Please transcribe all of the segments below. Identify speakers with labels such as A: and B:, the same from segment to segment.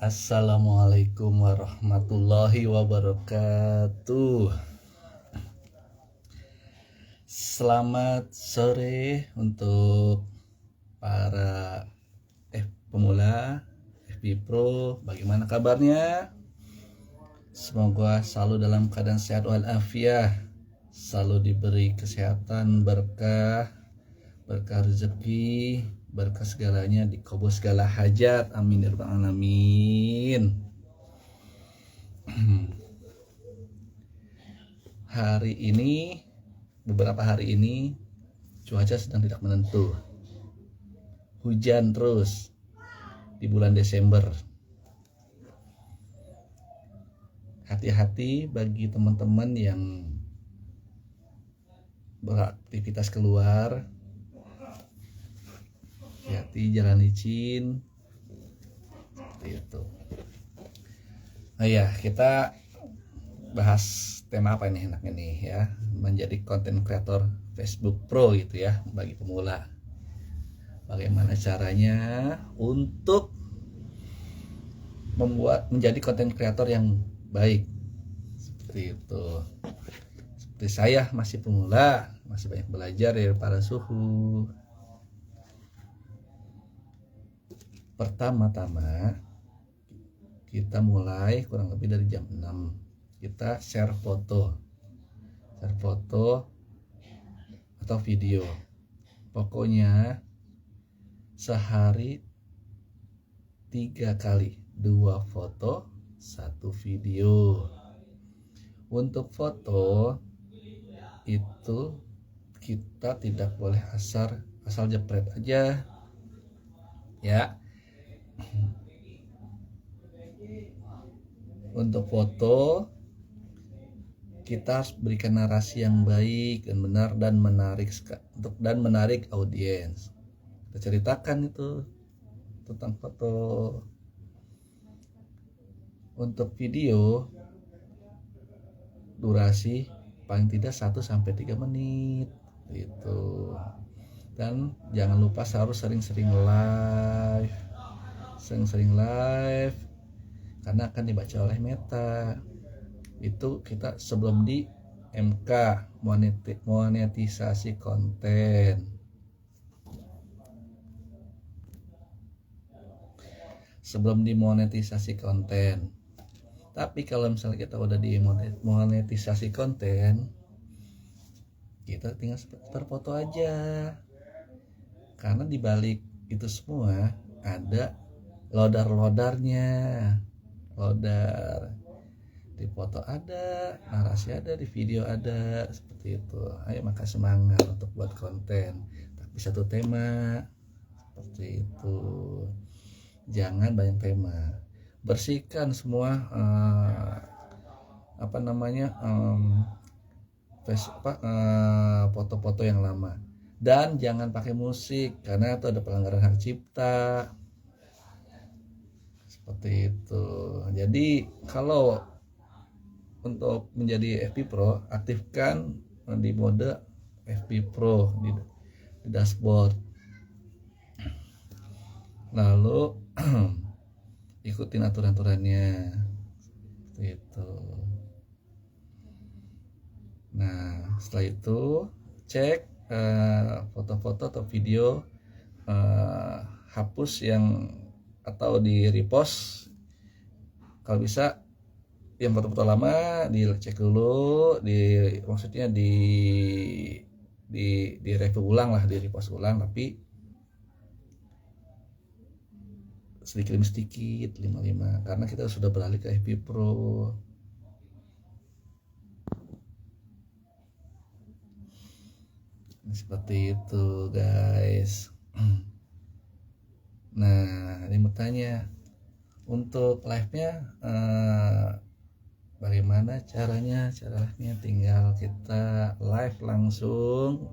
A: Assalamualaikum warahmatullahi wabarakatuh. Selamat sore untuk para pemula FB Pro. Bagaimana kabarnya? Semoga selalu dalam keadaan sehat walafiat, selalu diberi kesehatan, berkah rezeki, berkah segalanya, dikabul segala hajat, amin ya rabbal alamin. Beberapa hari ini cuaca sedang tidak menentu, hujan terus di bulan Desember. Hati-hati bagi teman-teman yang beraktivitas keluar, hati-hati jalan licin seperti itu. Nah ya, kita bahas tema apa ini enaknya nih ya, menjadi konten kreator Facebook Pro gitu ya, bagi pemula. Bagaimana caranya untuk menjadi konten kreator yang baik seperti itu. Seperti saya masih pemula, masih banyak belajar dari para suhu. Pertama-tama kita mulai kurang lebih dari jam 6. Kita share foto atau video. Pokoknya sehari 3 kali, 2 foto 1 video. Untuk foto itu kita tidak boleh asal jepret aja ya. Untuk foto kita harus berikan narasi yang baik dan benar dan menarik audiens. Kita ceritakan itu tentang foto. Untuk video durasi paling tidak 1-3 menit gitu. Dan jangan lupa harus sering-sering live karena akan dibaca oleh Meta. Itu kita sebelum di MK, monetisasi konten. Sebelum dimonetisasi konten. Tapi kalau misalnya kita udah di monetisasi konten, kita tinggal berfoto aja. Karena di balik itu semua ada loadarnya. Loadar di foto ada, narasi ada, di video ada, seperti itu. Ayo maka semangat untuk buat konten, tapi satu tema seperti itu. Jangan banyak tema. Bersihkan semua foto-foto yang lama. Dan jangan pakai musik karena itu ada pelanggaran hak cipta. Seperti itu. Jadi kalau untuk menjadi FB Pro, aktifkan di mode FB Pro di dashboard. Lalu ikutin aturan-aturannya seperti itu. Nah, setelah itu cek foto-foto atau video, hapus atau di repost. Kalau bisa yang foto-foto lama dicek dulu, maksudnya di review ulang lah, di repost ulang, tapi sedikit demi sedikit 5 karena kita sudah beralih ke FB Pro. Seperti itu guys. Nah, ini bertanya untuk live-nya bagaimana caranya? Cara live-nya tinggal kita live langsung,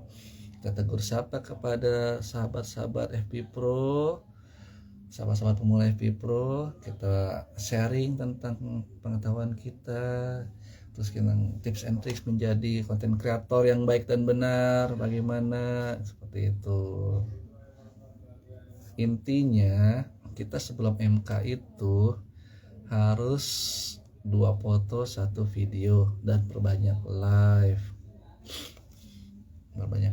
A: kita tegur sapa kepada sahabat-sahabat FB Pro, sahabat-sahabat pemula FB Pro, kita sharing tentang pengetahuan kita, terus kita tips and tricks menjadi konten kreator yang baik dan benar bagaimana, seperti itu. Intinya kita sebelum MK itu harus 2 foto 1 video dan perbanyak live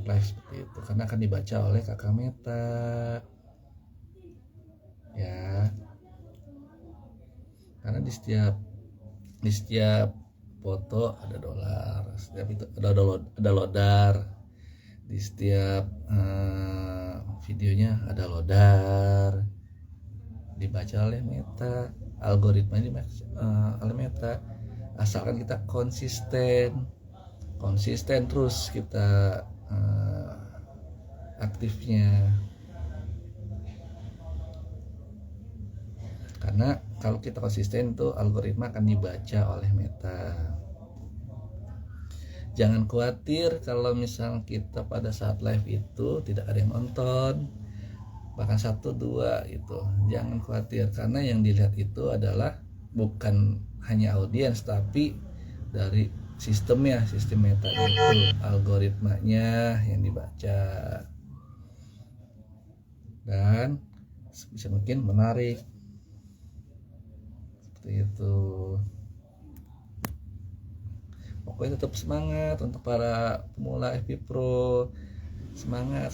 A: seperti itu, karena akan dibaca oleh kakak Meta ya. Karena di setiap foto ada dolar, setiap itu ada lodar, di setiap videonya ada lodar, dibaca oleh Meta, algoritma ini oleh Meta, asalkan kita konsisten terus kita aktifnya. Karena kalau kita konsisten itu algoritma akan dibaca oleh Meta. Jangan khawatir kalau misal kita pada saat live itu tidak ada yang nonton, bahkan 1-2 itu. Jangan khawatir, karena yang dilihat itu adalah bukan hanya audiens, tapi dari sistem Meta itu, algoritmanya yang dibaca. Dan bisa mungkin menarik seperti itu. Pokoknya tetap semangat untuk para pemula FB Pro, semangat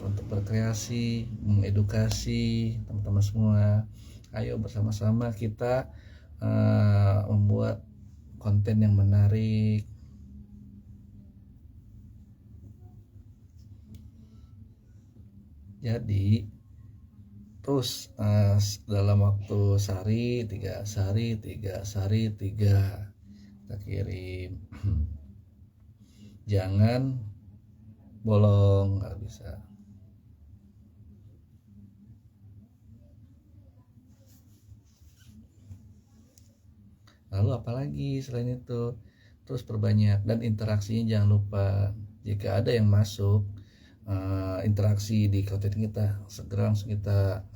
A: untuk berkreasi, mengedukasi teman-teman semua. Ayo bersama-sama kita membuat konten yang menarik. Jadi terus dalam waktu sehari 3 kita kirim. Jangan bolong, nggak bisa. Lalu apalagi selain itu, terus perbanyak dan interaksinya. Jangan lupa, jika ada yang masuk interaksi di konten kita, segera langsung kita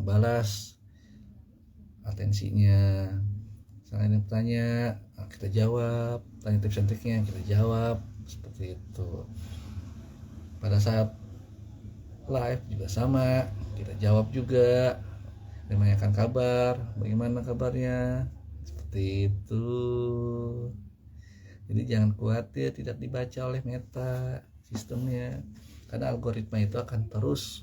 A: balas atensinya. Selain yang bertanya, kita jawab, tanya tips and triknya kita jawab, seperti itu. Pada saat live juga sama, kita jawab juga, menanyakan kabar, bagaimana kabarnya, seperti itu. Jadi jangan khawatir tidak dibaca oleh Meta sistemnya, karena algoritma itu akan terus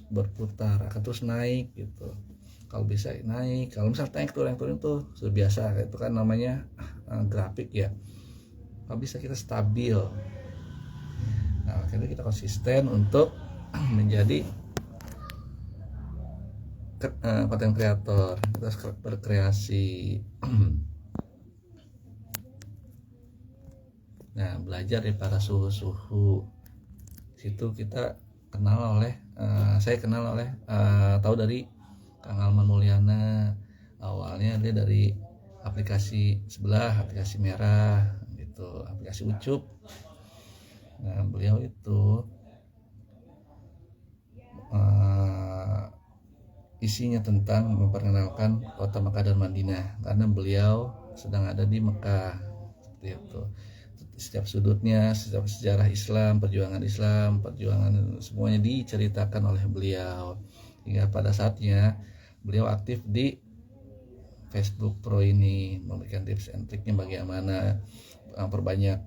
A: berputar, akan terus naik gitu. Kalau bisa naik, kalau misal naik turun itu sudah biasa, itu kan namanya grafik ya. Kalau bisa kita stabil, nah akhirnya kita konsisten untuk menjadi konten kreator, kita berkreasi. Nah, belajar dari para suhu-suhu. Situ kita saya kenal tahu dari Kang Alman Mulyana. Awalnya dia dari aplikasi sebelah, aplikasi merah gitu, aplikasi Ucup. Nah, beliau itu isinya tentang memperkenalkan kota Mekah dan Madinah, karena beliau sedang ada di Mekah, seperti itu. Setiap sudutnya, setiap sejarah Islam, perjuangan semuanya diceritakan oleh beliau. Hingga pada saatnya beliau aktif di Facebook Pro ini, memberikan tips and triknya bagaimana perbanyak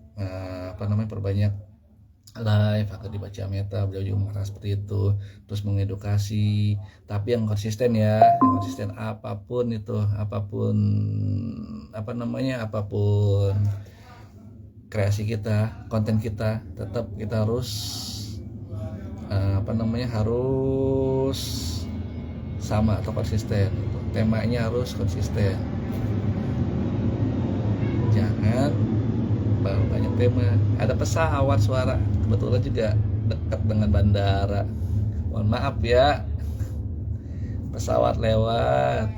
A: live agar dibaca Meta. Beliau juga mengatakan seperti itu, terus mengedukasi, tapi yang konsisten apapun kreasi kita, konten kita, tetap kita harus harus sama atau konsisten. Temanya harus konsisten, jangan banyak tema. Ada pesawat suara, kebetulan juga dekat dengan bandara, mohon maaf ya, pesawat lewat.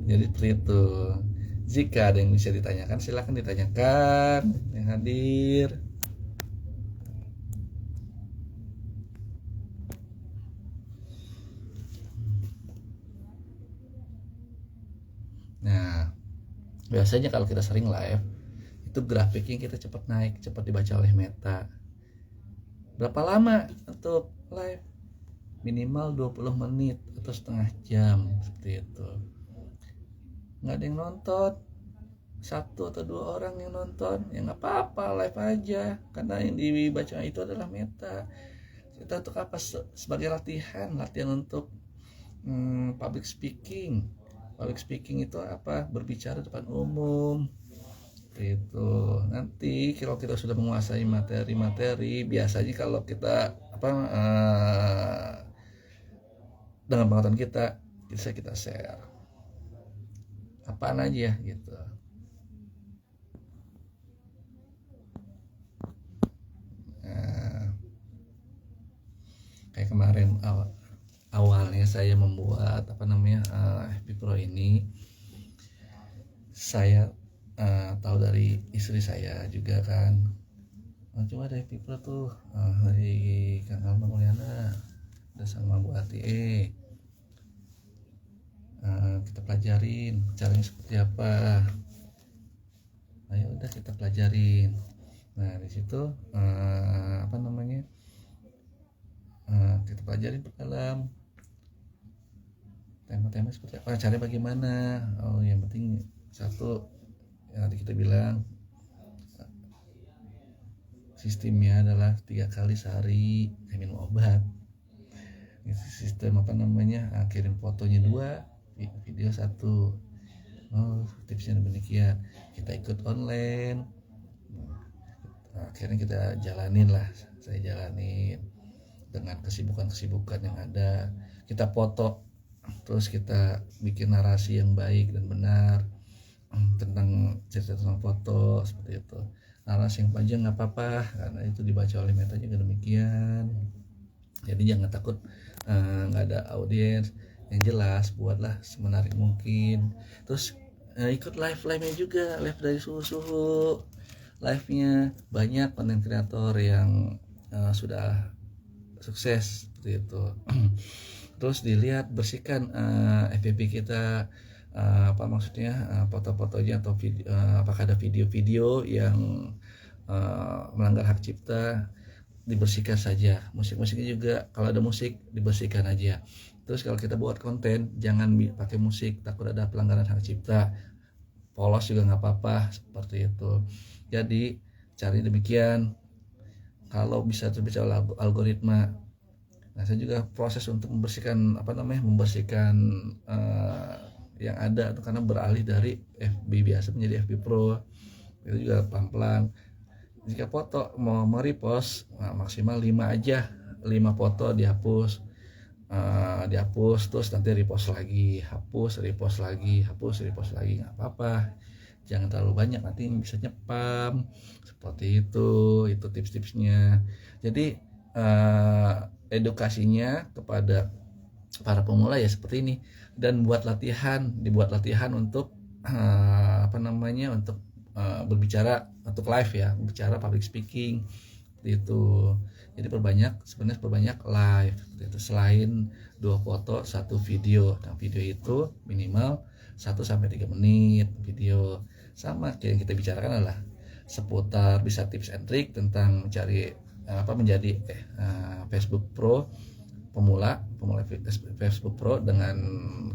A: Jadi seperti itu. Jika ada yang bisa ditanyakan, silakan ditanyakan yang hadir. Nah, biasanya kalau kita sering live, itu grafiknya kita cepat naik, cepat dibaca oleh Meta. Berapa lama untuk live minimal 20 menit atau setengah jam seperti itu. Nggak ada yang nonton, 1 atau 2 orang yang nonton, ya nggak apa-apa, live aja, karena yang dibaca itu adalah meta. Kita untuk apa? Sebagai latihan untuk public speaking. Public speaking itu apa? Berbicara depan umum. Itu nanti kalau kita sudah menguasai materi-materi, biasanya kalau kita dengan pengetahuan kita bisa kita share apaan aja gitu. Kayak kemarin awalnya saya membuat FB Pro ini, saya tahu dari istri saya juga kan, cuma ada FB Pro tuh dari Kang Alma Mulyana udah sama Bu Ati, kita pelajarin caranya seperti apa. Nah ya udah kita pelajarin. Nah di situ kita pelajarin dalam tema-tema seperti apa, caranya bagaimana. Oh yang penting satu yang tadi kita bilang, sistemnya adalah 3 kali sehari minum obat. Sistem kirim fotonya 2, video 1. Oh tipsnya demikian. Kita ikut online. Akhirnya kita saya jalanin dengan kesibukan yang ada. Kita foto, terus kita bikin narasi yang baik dan benar tentang cerita tentang foto seperti itu. Narasi yang panjang nggak apa-apa, karena itu dibaca oleh meta juga demikian. Jadi jangan takut nggak ada audiens. Yang jelas buatlah semenarik mungkin. Terus ikut live-nya juga, live dari suhu-suhu. Live-nya banyak konten kreator yang sudah sukses seperti itu. Terus dilihat, bersihkan FYP kita, foto-fotonya atau video, apakah ada video-video yang melanggar hak cipta, dibersihkan saja. Musik-musiknya juga, kalau ada musik dibersihkan aja. Terus kalau kita buat konten, jangan pakai musik, takut ada pelanggaran hak cipta. Polos juga nggak apa-apa seperti itu. Jadi cari demikian. Kalau bisa terbicara algoritma. Nah saya juga proses untuk membersihkan yang ada, karena beralih dari FB biasa menjadi FB Pro. Itu juga pelan-pelan. Jika foto mau repost, maksimal 5 aja, 5 foto dihapus, terus nanti repost lagi, hapus, repost lagi, nggak apa-apa. Jangan terlalu banyak, nanti bisa nyepam seperti itu tips-tipsnya. Jadi edukasinya kepada para pemula ya seperti ini, dan dibuat latihan untuk untuk berbicara untuk live ya, bicara public speaking itu. Jadi perbanyak live itu. Selain 2 foto 1 video. Nah video itu minimal 1-3 menit video. Sama yang kita bicarakan adalah seputar bisa tips and trick tentang mencari menjadi Facebook Pro pemula Facebook Pro, dengan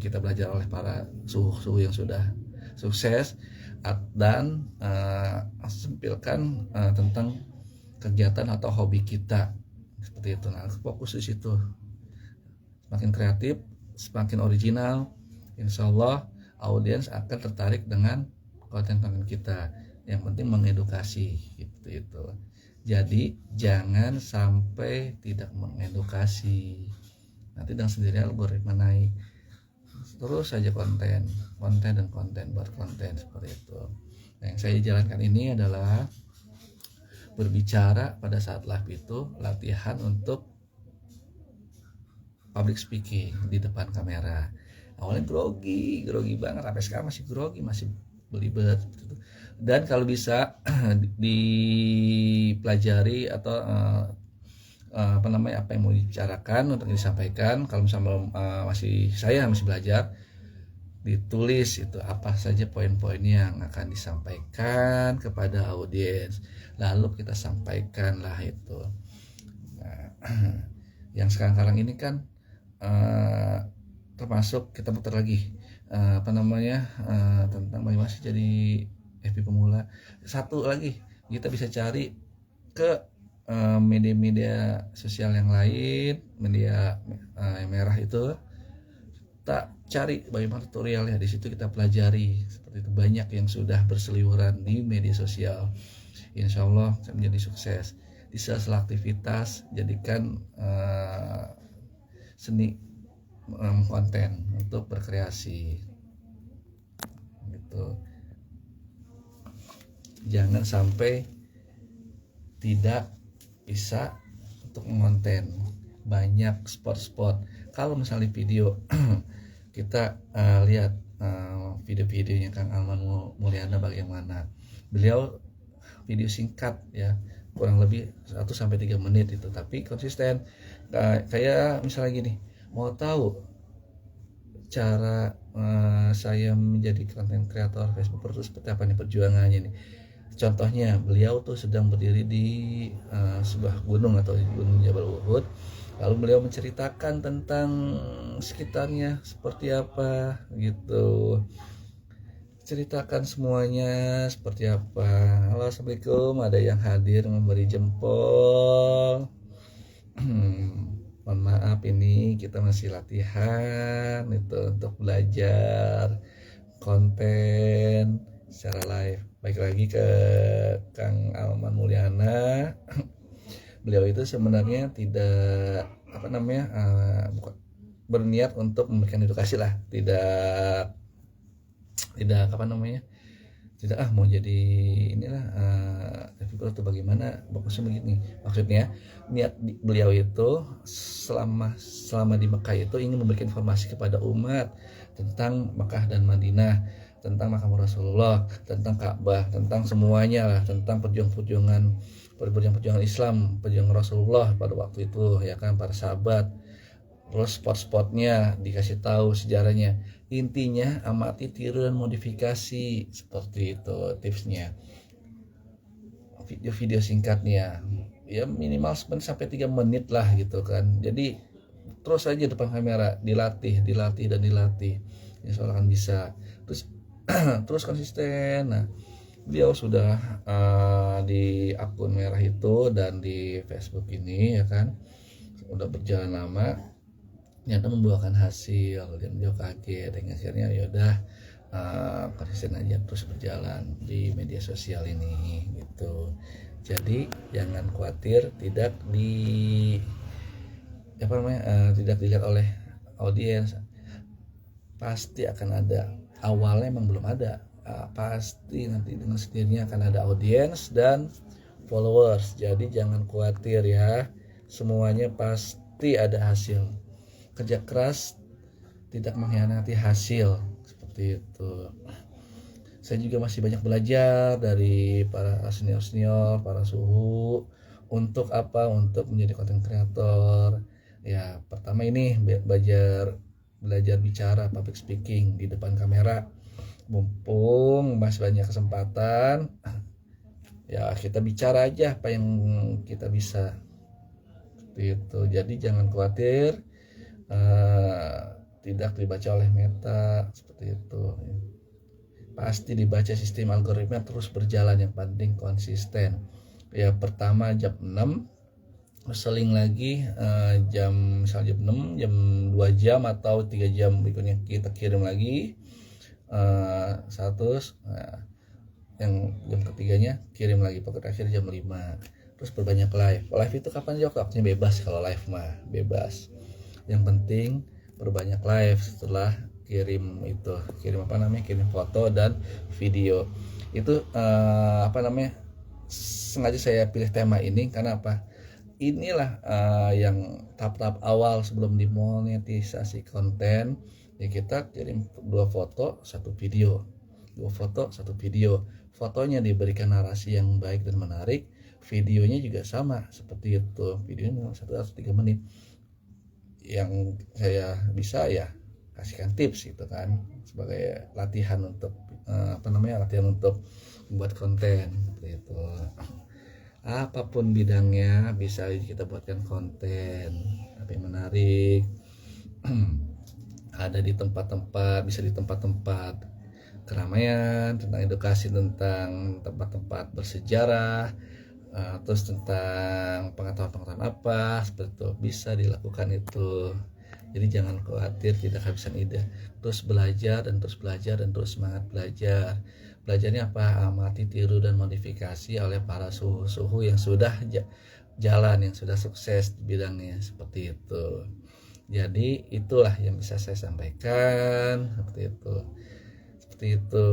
A: kita belajar oleh para suhu yang sudah sukses, dan sempilkan tentang kegiatan atau hobi kita seperti itu. Nah fokus di situ, semakin kreatif, semakin original, insya Allah audiens akan tertarik dengan konten-konten kita. Yang penting mengedukasi itu. Jadi jangan sampai tidak mengedukasi, nanti dengan sendirinya algoritma naik. Terus saja konten seperti itu. Nah, yang saya jalankan ini adalah berbicara pada saat live itu, latihan untuk public speaking di depan kamera. Awalnya grogi banget, sampai sekarang masih grogi, masih belibet gitu. Dan kalau bisa dipelajari atau apa yang mau dibicarakan untuk disampaikan, kalau misalnya masih belajar, ditulis itu apa saja poin-poin yang akan disampaikan kepada audiens, lalu kita sampaikanlah itu. Nah, Yang sekarang ini kan termasuk kita putar lagi tentang masih jadi FB pemula. Satu lagi kita bisa cari ke media-media sosial yang lain, media yang merah itu, kita cari bagaimana tutorialnya. Di situ kita pelajari. Seperti itu, banyak yang sudah berseliweran di media sosial. Insya Allah akan menjadi sukses. Di sela-sela aktivitas jadikan seni konten untuk berkreasi gitu. Jangan sampai tidak bisa untuk mengonten. Banyak spot-spot. Kalau misalnya video kita lihat video-videonya Kang Alman Mulyana bagaimana. Beliau video singkat ya, kurang lebih 1-3 menit itu, tapi konsisten. Kayak misalnya gini, mau tahu cara saya menjadi konten kreator Facebook terus seperti apa nih perjuangannya nih. Contohnya beliau tuh sedang berdiri di sebuah gunung atau di Gunung Jabal Uhud, lalu beliau menceritakan tentang sekitarnya seperti apa gitu, ceritakan semuanya seperti apa. Halo, assalamualaikum, ada yang hadir memberi jempol. Mohon maaf, ini kita masih latihan itu untuk belajar konten secara live. Baik lagi ke Kang Alman Mulyana. Beliau itu sebenarnya tidak bukan berniat untuk memberikan edukasi lah, tidak mau jadi inilah FB Pro atau bagaimana. Maksudnya niat beliau itu selama di Mekah itu ingin memberikan informasi kepada umat tentang Mekah dan Madinah, tentang makam Rasulullah, tentang Ka'bah, tentang semuanya lah, tentang perjuangan Islam, perjuangan Rasulullah pada waktu itu ya kan, para sahabat. Terus spot-spotnya dikasih tahu, sejarahnya. Intinya amati, tiru, dan modifikasi. Seperti itu tipsnya. Video-video singkatnya ya minimal 3 menit lah gitu kan. Jadi terus aja depan kamera, dilatih. Insya Allah akan bisa. Terus konsisten. Nah, beliau sudah di akun merah itu dan di Facebook ini ya kan, udah berjalan lama, ternyata membuahkan hasil. Dan beliau kaget, dan akhirnya yaudah konsisten aja terus berjalan di media sosial ini gitu. Jadi jangan khawatir tidak dilihat oleh audiens. Pasti akan ada. Awalnya emang belum ada, pasti nanti dengan sendirinya akan ada audiens dan followers. Jadi jangan khawatir ya, semuanya pasti ada hasil. Kerja keras tidak mengkhianati hasil, seperti itu. Saya juga masih banyak belajar dari para senior, para suhu untuk menjadi konten kreator. Ya, pertama ini belajar bicara, public speaking di depan kamera. Mumpung masih banyak kesempatan, ya kita bicara aja apa yang kita bisa, seperti itu. Jadi jangan khawatir tidak dibaca oleh Meta, seperti itu. Pasti dibaca, sistem algoritma terus berjalan, yang penting konsisten. Ya, pertama jam 6, seling lagi jam 6, jam 2 jam atau 3 jam berikutnya kita kirim lagi status. Yang jam ketiganya kirim lagi paket akhir jam 5. Terus perbanyak live itu kapan aja, waktunya bebas. Kalau live mah bebas, yang penting perbanyak live. Setelah kirim foto dan video itu sengaja saya pilih tema ini karena apa? Inilah yang tahap-tahap awal sebelum dimonetisasi konten. Ya, kita kirim 2 foto 1 video, fotonya diberikan narasi yang baik dan menarik, videonya juga sama seperti itu. Videonya 1-3 menit. Yang saya bisa ya kasihkan tips gitu kan, sebagai latihan untuk membuat konten seperti itu. apapun bidangnya bisa kita buatkan konten tapi menarik. Ada di tempat-tempat, bisa di tempat-tempat keramaian, tentang edukasi tentang tempat-tempat bersejarah, terus tentang pengetahuan-pengetahuan apa seperti itu bisa dilakukan itu. Jadi jangan khawatir tidak kehabisan ide, terus belajar dan terus belajar dan terus semangat belajar. Belajarnya apa? Amati, tiru dan modifikasi oleh para suhu-suhu yang sudah jalan, yang sudah sukses di bidangnya seperti itu. Jadi itulah yang bisa saya sampaikan seperti itu. Seperti itu.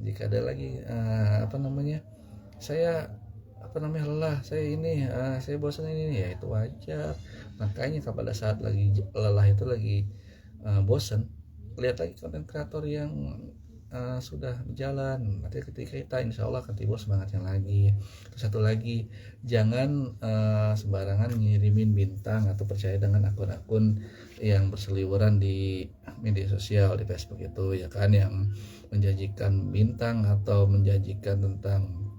A: Jika ada lagi saya lelah, saya bosan ini, ya itu wajar. Makanya pada saat lagi lelah itu lagi bosan, lihat lagi konten kreator yang sudah berjalan. Nanti ketika kita insya Allah akan timbul semangatnya lagi. Terus satu lagi, jangan sembarangan ngirimin bintang atau percaya dengan akun-akun yang berseliweran di media sosial, di Facebook itu ya kan, yang menjanjikan bintang atau menjanjikan tentang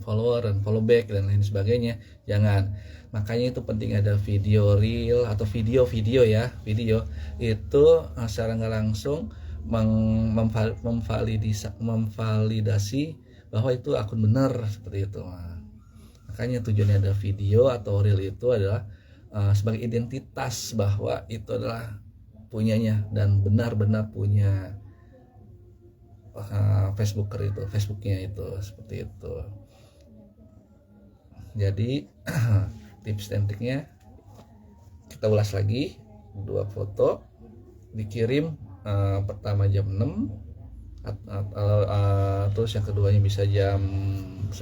A: follower dan follow back dan lain sebagainya. Jangan. Makanya itu penting ada video reel atau video itu secara nggak langsung memvalidasi bahwa itu akun benar seperti itu. Makanya tujuannya ada video atau reel itu adalah sebagai identitas bahwa itu adalah punyanya dan benar-benar punya Facebooknya itu seperti itu. Jadi tips dan triknya kita ulas lagi. 2 foto dikirim pertama jam 6 terus yang keduanya bisa jam 9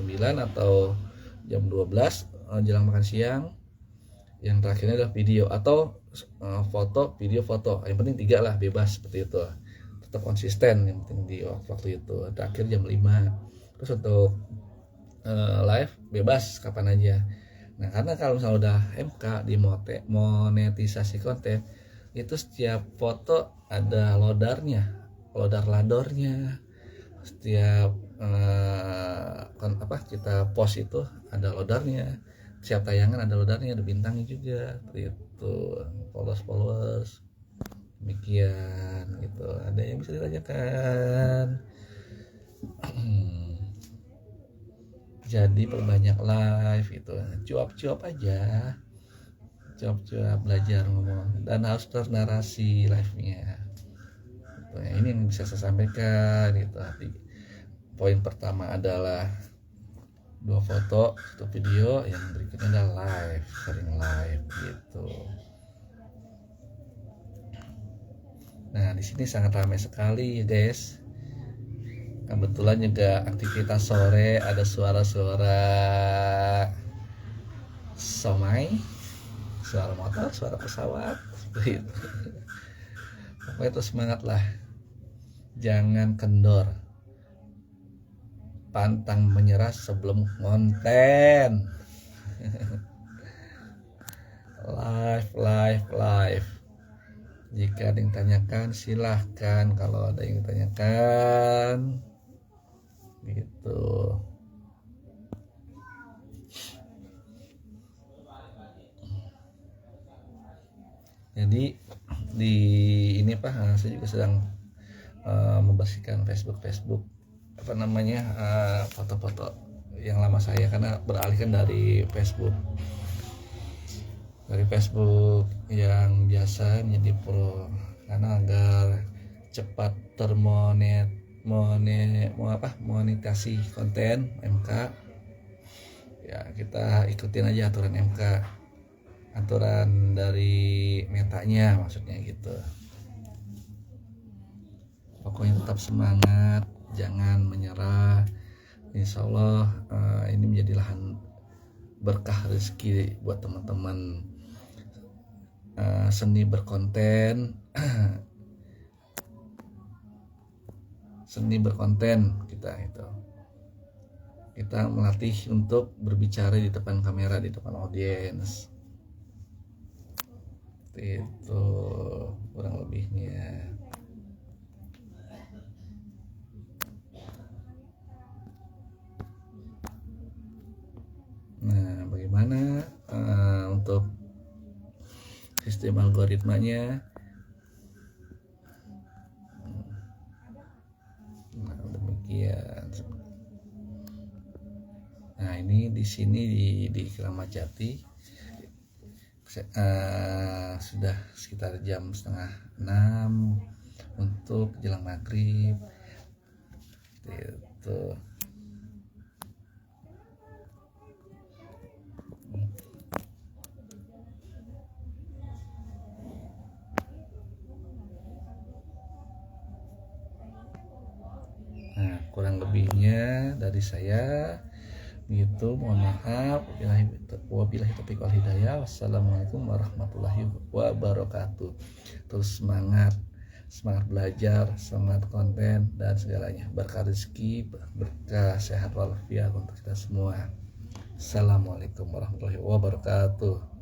A: atau jam 12 jelang makan siang. Yang terakhirnya adalah video atau foto, video, foto. Yang penting 3 lah, bebas seperti itu. Tetap konsisten yang penting di waktu itu. Terakhir jam 5. Terus untuk live bebas kapan aja. Nah, karena kalau misalnya udah MK di monetisasi konten, itu setiap foto ada lodar-ladornya. Setiap kita post itu ada lodarnya. Setiap tayangan ada lodarnya, ada bintangnya juga. Seperti itu. Followers demikian gitu. Ada yang bisa ditanyakan? Jadi perbanyak live itu, cuap-cuap aja, cuap-cuap belajar ngomong dan harus bernarasi live-nya gitu. Ini yang bisa saya sampaikan gitu. Poin pertama adalah 2 foto, 1 video, yang berikutnya adalah live, sering live gitu. Nah, di sini sangat ramai sekali, guys. Kebetulan juga aktivitas sore, ada suara-suara somai, suara motor, suara pesawat, gitu. Pokoknya itu semangat lah, jangan kendor, pantang menyerah sebelum konten. live. Jika ada yang tanyakan silahkan, kalau ada yang ditanyakan gitu. Jadi di ini saya juga sedang membersihkan Facebook foto-foto yang lama saya, karena beralihkan dari Facebook yang biasa menjadi pro, karena agar cepat monetisasi konten MK. Ya, kita ikutin aja aturan MK, aturan dari metanya maksudnya gitu. Pokoknya tetap semangat, jangan menyerah. Insya Allah ini menjadi lahan berkah rezeki buat teman-teman seni berkonten. Seni berkonten kita melatih untuk berbicara di depan kamera, di depan audiens. Itu kurang lebihnya. bagaimana untuk sistem algoritmanya. Nah, demikian. Nah, ini di sini di Keramat Jati sudah sekitar jam 5:30 untuk jelang maghrib gitu. Nah, kurang lebihnya dari saya gitu, mohon maaf. Wabillahi taufiq wal hidayah. Wassalamualaikum warahmatullahi wabarakatuh. Terus semangat belajar, semangat konten dan segalanya. Berkah rezeki, berkah sehat walafiat untuk kita semua. Assalamualaikum warahmatullahi wabarakatuh.